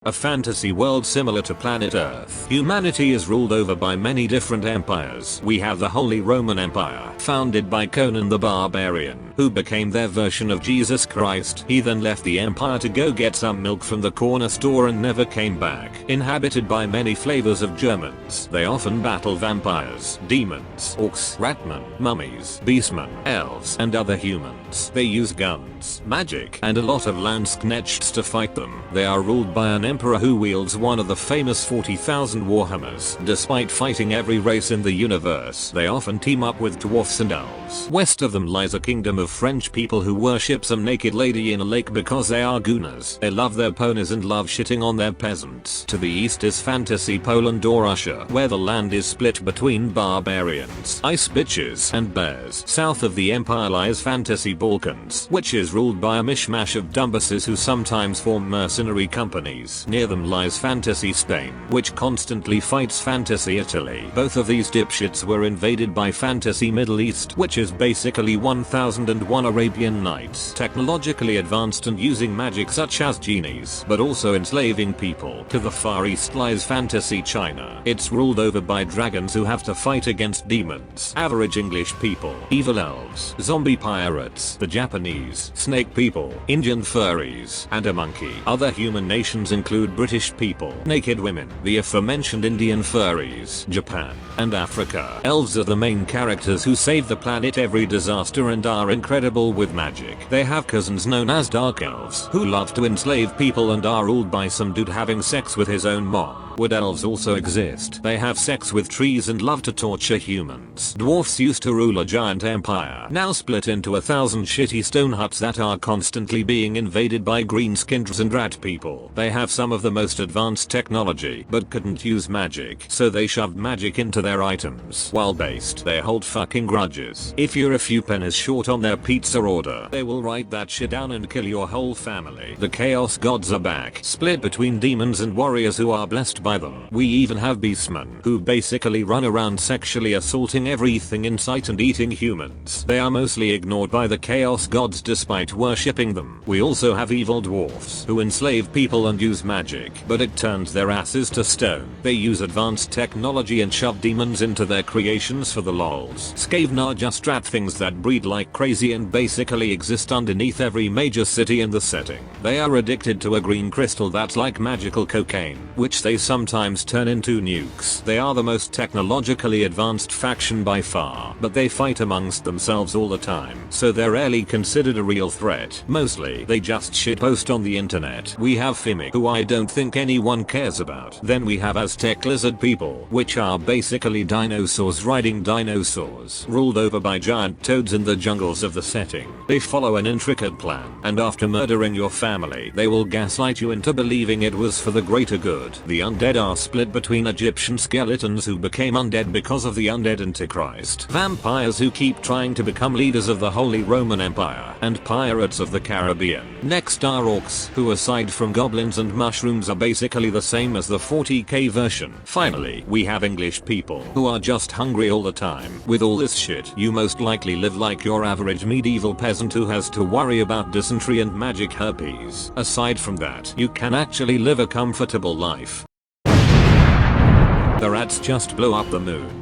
A fantasy world similar to planet Earth. Humanity is ruled over by many different empires. We have the Holy Roman Empire, founded by Conan the Barbarian, who became their version of Jesus Christ. He then left the empire to go get some milk from the corner store and never came back. Inhabited by many flavors of Germans, they often battle vampires, demons, orcs, ratmen, mummies, beastmen, elves, and other humans. They use guns, magic, and a lot of landsknechts to fight them. They are ruled by an emperor who wields one of the famous 40,000 warhammers. Despite fighting every race in the universe, they often team up with dwarfs and elves. West of them lies a kingdom of French people who worship some naked lady in a lake because they are gooners. They love their ponies and love shitting on their peasants. To the east is fantasy Poland or Russia, where the land is split between barbarians, ice bitches, and bears. South of the empire lies fantasy Balkans, which is ruled by a mishmash of dumbasses who sometimes form mercenary companies. Near them lies fantasy Spain, which constantly fights fantasy Italy. Both of these dipshits were invaded by fantasy Middle East, which is basically 1001 Arabian Nights, technologically advanced and using magic such as genies, but also enslaving people. To the far east lies fantasy China. It's ruled over by dragons who have to fight against demons, average English people, evil elves, zombie pirates, the Japanese, snake people, Indian furries, and a monkey. Other human nations include British people, naked women, the aforementioned Indian furries, Japan, and Africa. Elves are the main characters who save the planet every disaster and are incredible with magic. They have cousins known as Dark Elves, who love to enslave people and are ruled by some dude having sex with his own mom. Wood elves also exist. They have sex with trees and love to torture humans. Dwarfs used to rule a giant empire, now split into 1,000 shitty stone huts that are constantly being invaded by green-skinned and rat people. They have some of the most advanced technology, but couldn't use magic, so they shoved magic into their items. While based, they hold fucking grudges. If you're a few pennies short on their pizza order, they will write that shit down and kill your whole family. The Chaos Gods are back, split between demons and warriors who are blessed by them. We even have Beastmen, who basically run around sexually assaulting everything in sight and eating humans. They are mostly ignored by the Chaos Gods despite worshipping them. We also have evil dwarfs, who enslave people and use magic, but it turns their asses to stone. They use advanced technology and shove demons into their creations for the lols. Skaven are just rat things that breed like crazy and basically exist underneath every major city in the setting. They are addicted to a green crystal that's like magical cocaine, which they sometimes turn into nukes. They are the most technologically advanced faction by far, but they fight amongst themselves all the time, so they're rarely considered a real threat. Mostly, they just shitpost on the internet. We have Fimic, who I don't think anyone cares about. Then we have Aztec lizard people, which are basically dinosaurs riding dinosaurs, ruled over by giant toads in the jungles of the setting. They follow an intricate plan, and after murdering your family, they will gaslight you into believing it was for the greater good. The undead are split between Egyptian skeletons who became undead because of the undead Antichrist, vampires who keep trying to become leaders of the Holy Roman Empire, and pirates of the Caribbean. Next are orcs, who aside from goblins and mushrooms are basically the same as the 40k version. Finally, we have English people, who are just hungry all the time. With all this shit, you most likely live like your average medieval peasant who has to worry about dysentery and magic herpes. Aside from that, you can actually live a comfortable life. The rats just blow up the moon.